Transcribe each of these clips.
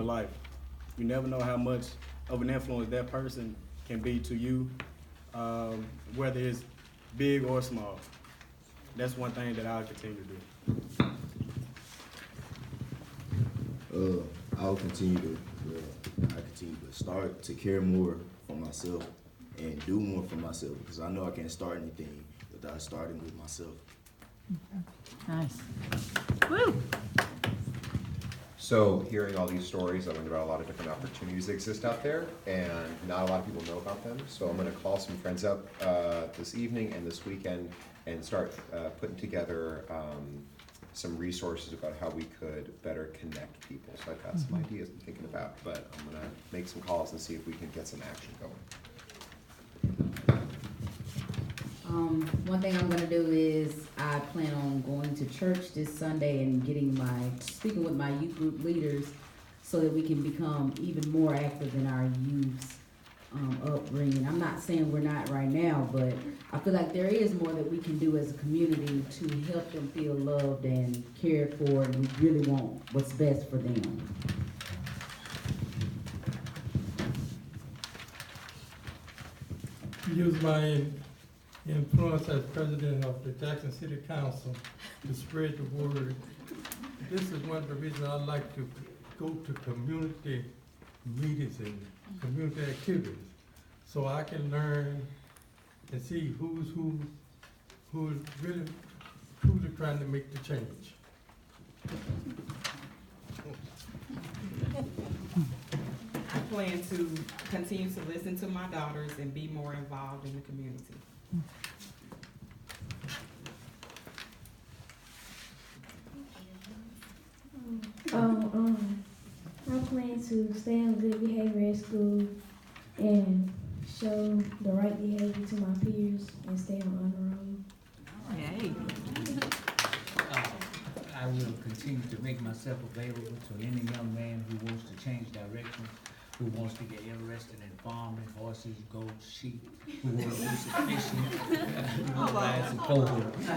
your life. You never know how much of an influence that person can be to you, whether it's big or small. That's one thing that I'll continue to do. I'll continue to start to care more for myself and do more for myself, because I know I can't start anything without starting with myself. Nice. Woo! So hearing all these stories, I learned about a lot of different opportunities that exist out there, and not a lot of people know about them. So I'm going to call some friends up this evening and this weekend and start putting together some resources about how we could better connect people. So I've got some ideas I'm thinking about, but I'm going to make some calls and see if we can get some action going. One thing I'm gonna do is I plan on going to church this Sunday and speaking with my youth group leaders so that we can become even more active in our youth's upbringing. I'm not saying we're not right now, but I feel like there is more that we can do as a community to help them feel loved and cared for, and we really want what's best for them. Use my influence as president of the Jackson City Council to spread the word. This is one of the reasons I like to go to community meetings and community activities, so I can learn and see who's really truly trying to make the change. I plan to continue to listen to my daughters and be more involved in the community. I plan to stay on good behavior at school and show the right behavior to my peers and stay on honor roll. Yay. I will continue to make myself available to any young man who wants to change direction, who wants to get interested in farming, horses, goats, sheep, who wants to do some fishing, who wants to ride some four-wheelers.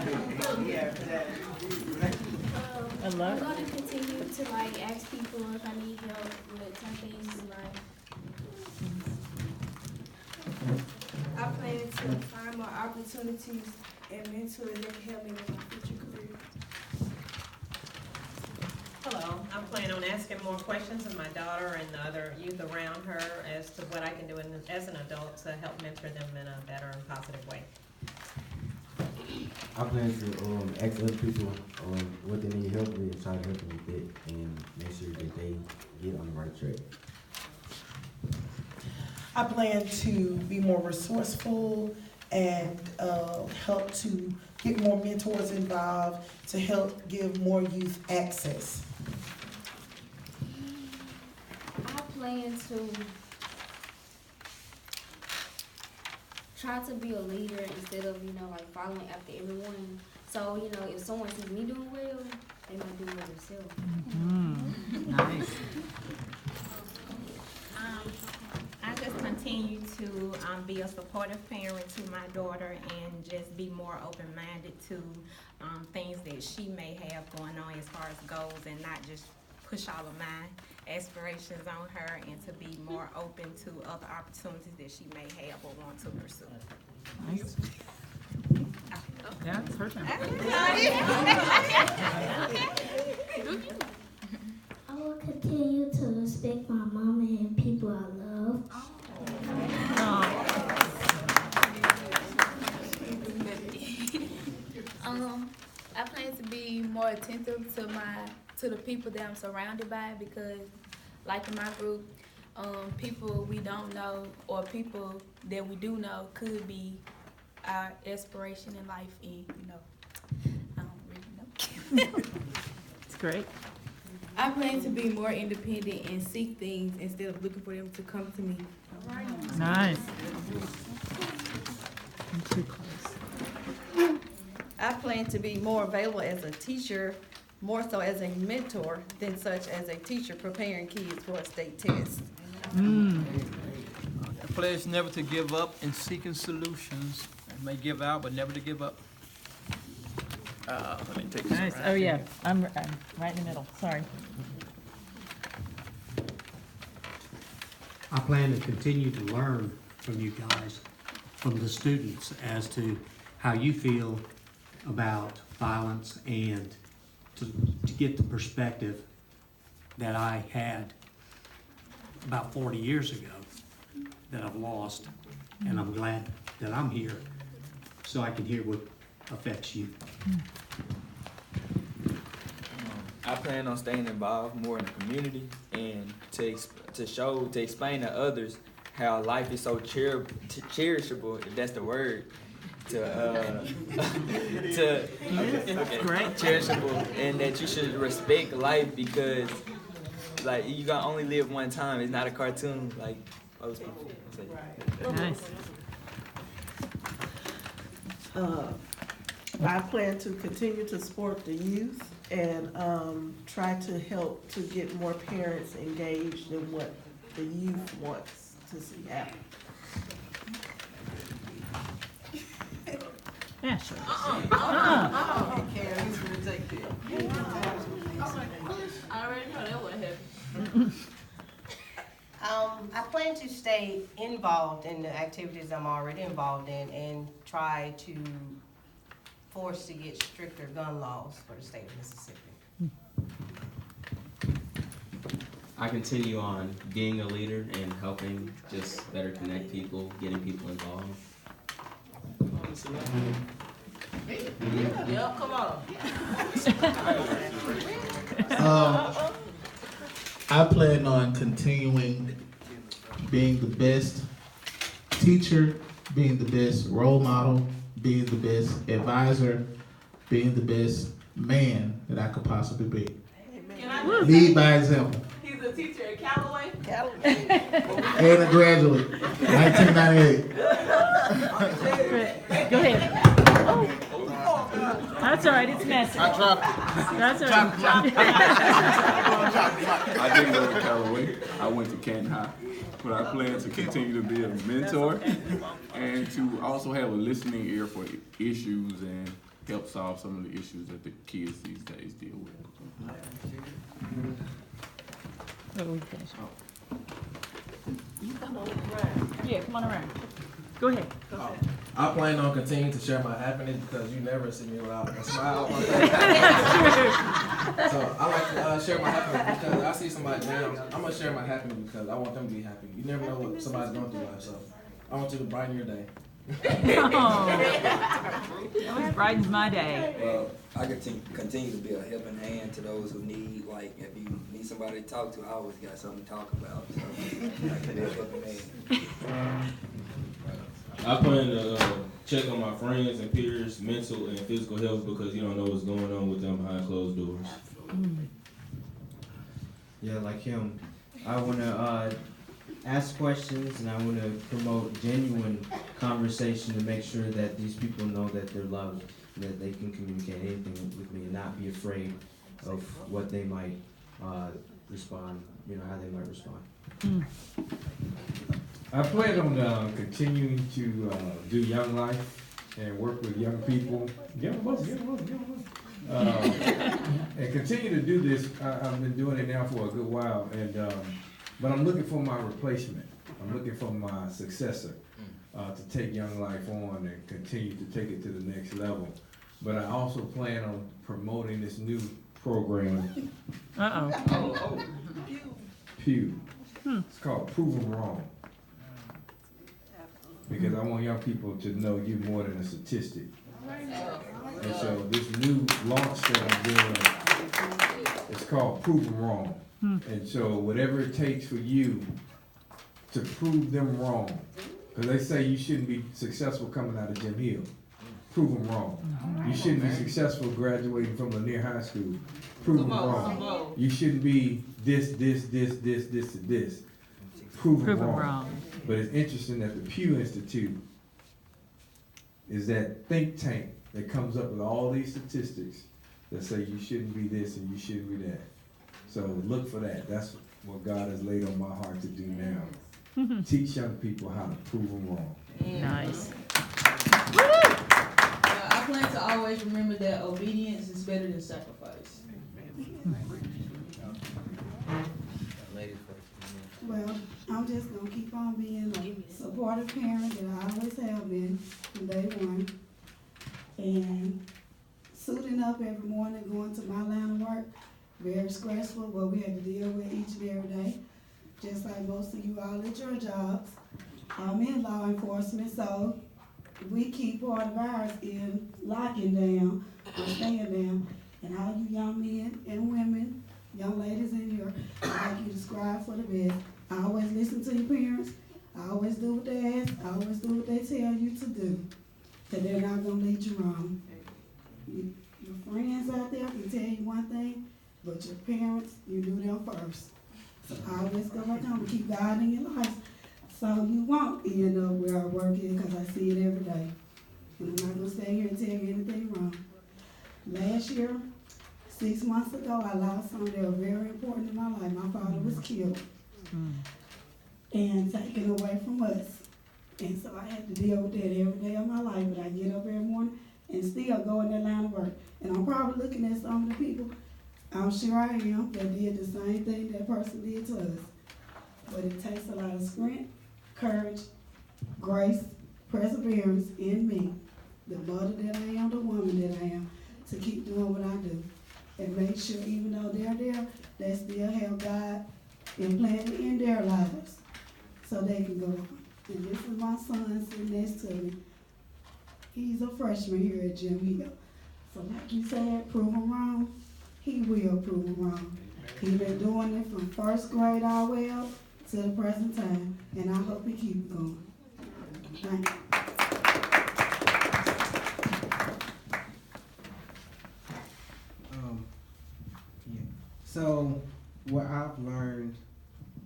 I love I'm it. going to continue to ask people if I need help with some things in life. I plan to find more opportunities and mentors that can help me with my future career. Hello, I plan on asking more questions of my daughter and the other youth around her as to what I can do as an adult to help mentor them in a better and positive way. I plan to ask other people what they need help with and try to help them with it and make sure that they get on the right track. I plan to be more resourceful and help to get more mentors involved to help give more youth access. I plan to try to be a leader instead of, following after everyone. So, if someone sees me doing well, they might do well themselves. Nice. I just continue to be a supportive parent to my daughter and just be more open-minded to things that she may have going on as far as goals, and not just push all of my aspirations on her, and to be more open to other opportunities that she may have or want to pursue. Nice. Yeah, it's her turn. I will continue to respect my mama and people I love. I plan to be more attentive to the people that I'm surrounded by, because like in my group, people we don't know or people that we do know could be our inspiration in life, and I don't really know. It's great. I plan to be more independent and seek things instead of looking for them to come to me. Nice. I'm too close. I plan to be more available as a teacher, more so as a mentor than such as a teacher preparing kids for a state test. I pledge never to give up in seeking solutions. I may give out, but never to give up. Let me take this Nice. around Oh, yeah. here. I'm right in the middle. Sorry. I plan to continue to learn from you guys, from the students, as to how you feel about violence and to get the perspective that I had about 40 years ago that I've lost. And I'm glad that I'm here so I can hear what affects you. I plan on staying involved more in the community and to explain to others how life is so cherishable, if that's the word, cherishable, and that you should respect life because, like, you gonna only live one time. It's not a cartoon like most people say. Nice. I plan to continue to support the youth and try to help to get more parents engaged in what the youth wants to see happen. Yeah, sure. I already know that would happen. I plan to stay involved in the activities I'm already involved in and try to force to get stricter gun laws for the state of Mississippi. I continue on being a leader and helping just better connect people, getting people involved. Yeah, come on. I plan on continuing being the best teacher, being the best role model, being the best advisor, being the best man that I could possibly be. Lead by example. He's a teacher at Callaway. And a graduate, 1998. Go ahead. That's all right, it's messy. I dropped it. That's all right. I didn't go to Callaway. I went to Canton High. But I plan to continue to be a mentor and to also have a listening ear for issues and help solve some of the issues that the kids these days deal with. Yeah, come on around. Go ahead. I plan on continuing to share my happiness because you never see me without a smile on my face. So I like to share my happiness because I see somebody down. I'm going to share my happiness because I want them to be happy. You never know what somebody's going through life, so I want you to brighten your day. That always brightens my day. Well, I continue to be a helping hand to those who need, like, if you need somebody to talk to, I always got something to talk about. So I can be a helping hand. I plan to check on my friends and peers' mental and physical health because you don't know what's going on with them behind closed doors. Yeah, like him. I want to ask questions and I want to promote genuine conversation to make sure that these people know that they're loved, that they can communicate anything with me and not be afraid of what they might respond, how they might respond. I plan on continuing to do Young Life and work with young people, and continue to do this. I've been doing it now for a good while, and but I'm looking for my replacement. I'm looking for my successor to take Young Life on and continue to take it to the next level. But I also plan on promoting this new program. Pew. It's called Prove 'em Wrong. Because I want young people to know you more than a statistic. And so this new launch that I'm doing, it's called Prove 'em Wrong. And so whatever it takes for you to prove them wrong, because they say you shouldn't be successful coming out of Jim Hill. Prove them wrong. You shouldn't be successful graduating from Lanier High School. Prove them wrong. You shouldn't be this. Prove them wrong. But it's interesting that the Pew Institute is that think tank that comes up with all these statistics that say you shouldn't be this and you shouldn't be that. So look for that. That's what God has laid on my heart to do now. Teach young people how to prove them wrong. Nice. I plan to always remember that obedience is better than sacrifice. Well, I'm just gonna keep on being a supportive parent that I always have been from day one. And suiting up every morning, going to my line of work, very stressful, but we had to deal with each and every day. Just like most of you all at your jobs. I'm in law enforcement, so we keep part of ours in locking down or staying down. And all you young men and women, young ladies in here, I like you to strive for the best. I always listen to your parents. I always do what they ask. I always do what they tell you to do. Because they're not going to lead you wrong. Your friends out there can tell you one thing, but your parents, you do them first. So I always go back home and keep God in your life. So you won't end up where I work in, because I see it every day. And I'm not going to stay here and tell you anything wrong. Last year, 6 months ago, I lost someone that was very important in my life. My father was killed and taken away from us. And so I had to deal with that every day of my life. But I get up every morning and still go in that line of work. And I'm probably looking at some of the people, I'm sure I am, that did the same thing that person did to us. But it takes a lot of strength, courage, grace, perseverance in me, the mother that I am, the woman that I am, to keep doing what I do. And make sure even though they're there, they still have God implanted in their lives so they can go on. And this is my son sitting next to me. He's a freshman here at Jim Hill. So like you said, prove him wrong, he will prove him wrong. He's been doing it from first grade all the way up to the present time, and I hope he keeps going. Thank you. So what I've learned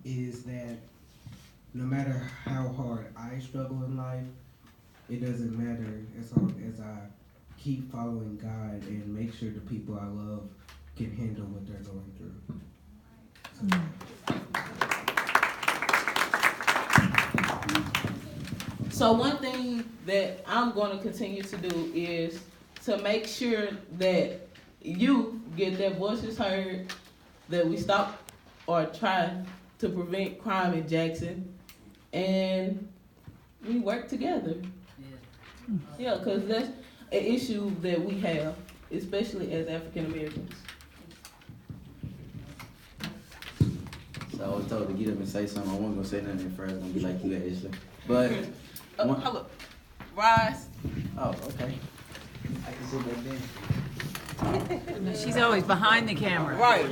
is that no matter how hard I struggle in life, it doesn't matter as long as I keep following God and make sure the people I love can handle what they're going through. So one thing that I'm going to continue to do is to make sure that you get their voices heard, that we stop or try to prevent crime in Jackson, and we work together. Yeah, because that's an issue that we have, especially as African Americans. So I was told to get up and say something. I wasn't gonna say nothing at first. I'm gonna be like you, Ashley. But hold up, Rise. Oh, okay. I can sit back there. She's always behind the camera. Right.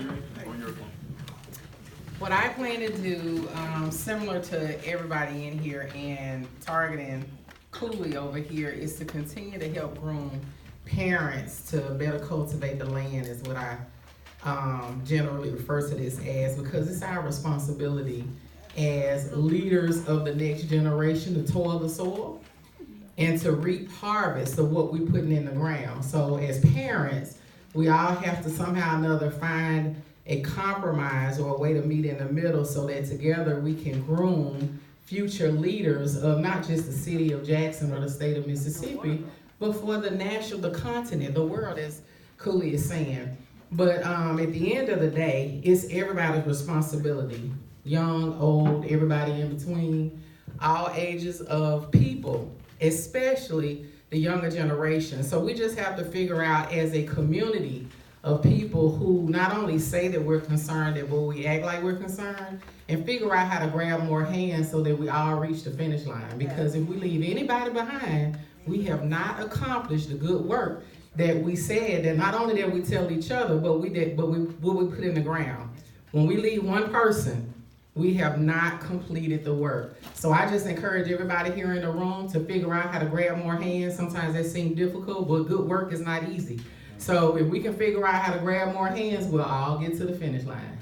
What I plan to do, similar to everybody in here and targeting Cooley over here, is to continue to help groom parents to better cultivate the land, is what I generally refer to this as, because it's our responsibility as leaders of the next generation to toil the soil and to reap harvest of what we're putting in the ground. So as parents, we all have to somehow or another find a compromise or a way to meet in the middle so that together we can groom future leaders of not just the city of Jackson or the state of Mississippi, but for the the continent, the world, as Cooley is saying. But at the end of the day, it's everybody's responsibility. Young, old, everybody in between, all ages of people, especially the younger generation. So we just have to figure out as a community of people who not only say that we're concerned, but we act like we're concerned, and figure out how to grab more hands so that we all reach the finish line. Because if we leave anybody behind, we have not accomplished the good work that we said, that not only that we tell each other, but what we put in the ground. When we leave one person, we have not completed the work. So I just encourage everybody here in the room to figure out how to grab more hands. Sometimes that seems difficult, but good work is not easy. So if we can figure out how to grab more hands, we'll all get to the finish line.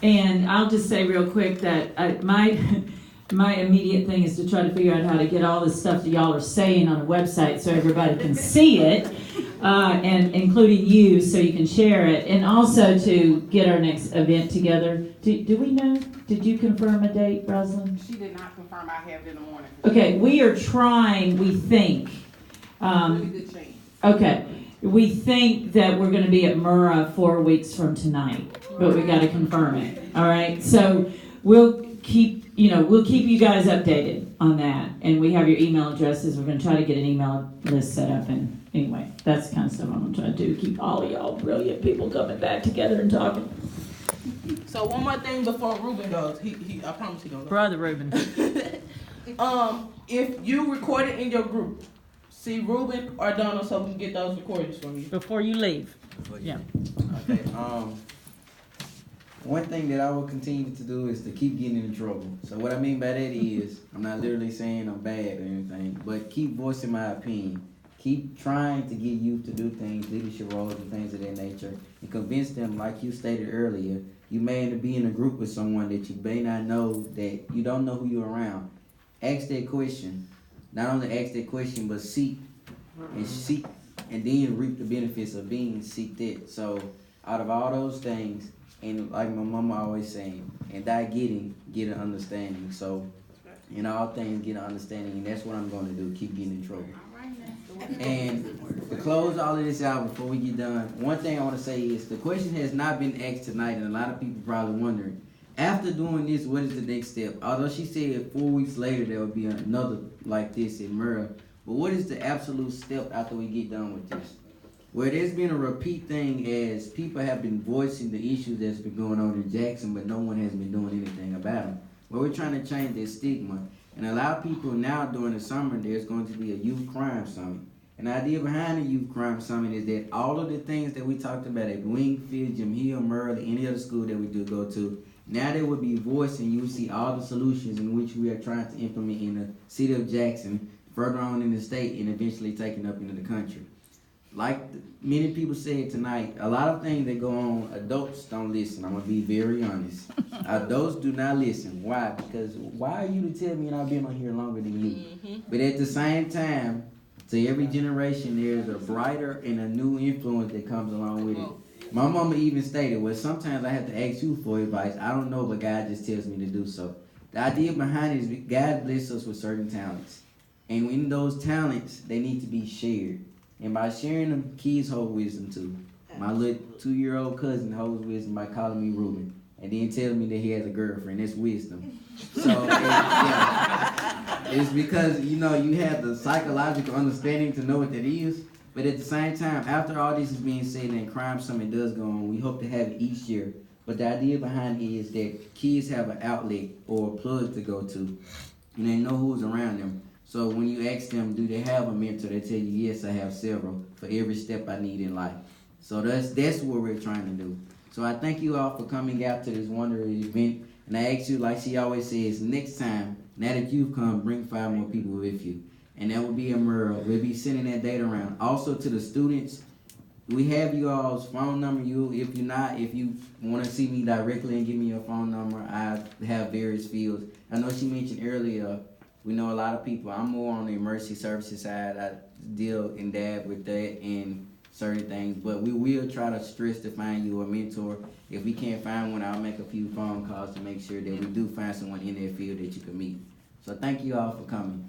And I'll just say real quick that my immediate thing is to try to figure out how to get all this stuff that y'all are saying on a website so everybody can see it, and including you, so you can share it, and also to get our next event together. Do we know? Did you confirm a date, Rosalind? She did not confirm. I have it in the morning. Okay, we are trying. We think. Really good chance. Okay, We think that we're gonna be at Murrah 4 weeks from tonight, but we gotta confirm it, all right? So we'll keep you guys updated on that, and we have your email addresses. We're gonna try to get an email list set up, and anyway, that's the kind of stuff I'm gonna try to do, keep all of y'all brilliant people coming back together and talking. So one more thing before Ruben goes. I promise he gonna go. Brother Ruben. If you record it in your group, see Ruben or Donna so we can get those recordings from you. Before you leave. Yeah. Okay, one thing that I will continue to do is to keep getting in trouble. So what I mean by that is, I'm not literally saying I'm bad or anything, but keep voicing my opinion. Keep trying to get youth to do things, leadership roles and things of that nature, and convince them, like you stated earlier, you may end up being in a group with someone that you may not know, that you don't know who you're around. Ask that question. Not only ask that question, but seek, and then reap the benefits of being seeked it. So out of all those things, and like my mama always saying, and that get an understanding. So in all things, get an understanding, and that's what I'm going to do, keep getting in trouble. And to close all of this out before we get done, one thing I want to say is the question has not been asked tonight, and a lot of people probably wondering, after doing this, what is the next step? Although she said 4 weeks later there will be another like this in Murrah, but what is the absolute step after we get done with this? Well, there's been a repeat thing as people have been voicing the issues that's been going on in Jackson, but no one has been doing anything about them. Well, we're trying to change that stigma and allow people now during the summer, there's going to be a youth crime summit. And the idea behind the youth crime summit is that all of the things that we talked about at Wingfield, Jim Hill, Murrah, any other school that we do go to, now there will be voiced and you will see all the solutions in which we are trying to implement in the city of Jackson, further on in the state, and eventually taken up into the country. Like many people said tonight, a lot of things that go on, adults don't listen. I'm going to be very honest. Adults do not listen. Why? Because why are you to tell me and I've been on here longer than you? Mm-hmm. But at the same time, to every generation, there's a brighter and a new influence that comes along with it. My mama even stated, well, sometimes I have to ask you for advice. I don't know, but God just tells me to do so. The idea behind it is God blesses us with certain talents. And in those talents, they need to be shared. And by sharing them, kids hold wisdom too. My little 2-year-old cousin holds wisdom by calling me Ruben. And then telling me that he has a girlfriend. That's wisdom. So, it's because, you have the psychological understanding to know what that is. But at the same time, after all this is being said and Crime Summit does go on, we hope to have it each year. But the idea behind it is that kids have an outlet or a plug to go to, and they know who's around them. So when you ask them, do they have a mentor, they tell you, yes, I have several for every step I need in life. So that's what we're trying to do. So I thank you all for coming out to this wonderful event. And I ask you, like she always says, next time, now that you've come, bring 5 more people with you. And that will be a Murrah. We'll be sending that data around. Also to the students, we have you all's phone number. If you want to see me directly and give me your phone number, I have various fields. I know she mentioned earlier, we know a lot of people. I'm more on the emergency services side. I deal and dab with that and certain things. But we will try to stress to find you a mentor. If we can't find one, I'll make a few phone calls to make sure that we do find someone in that field that you can meet. So thank you all for coming.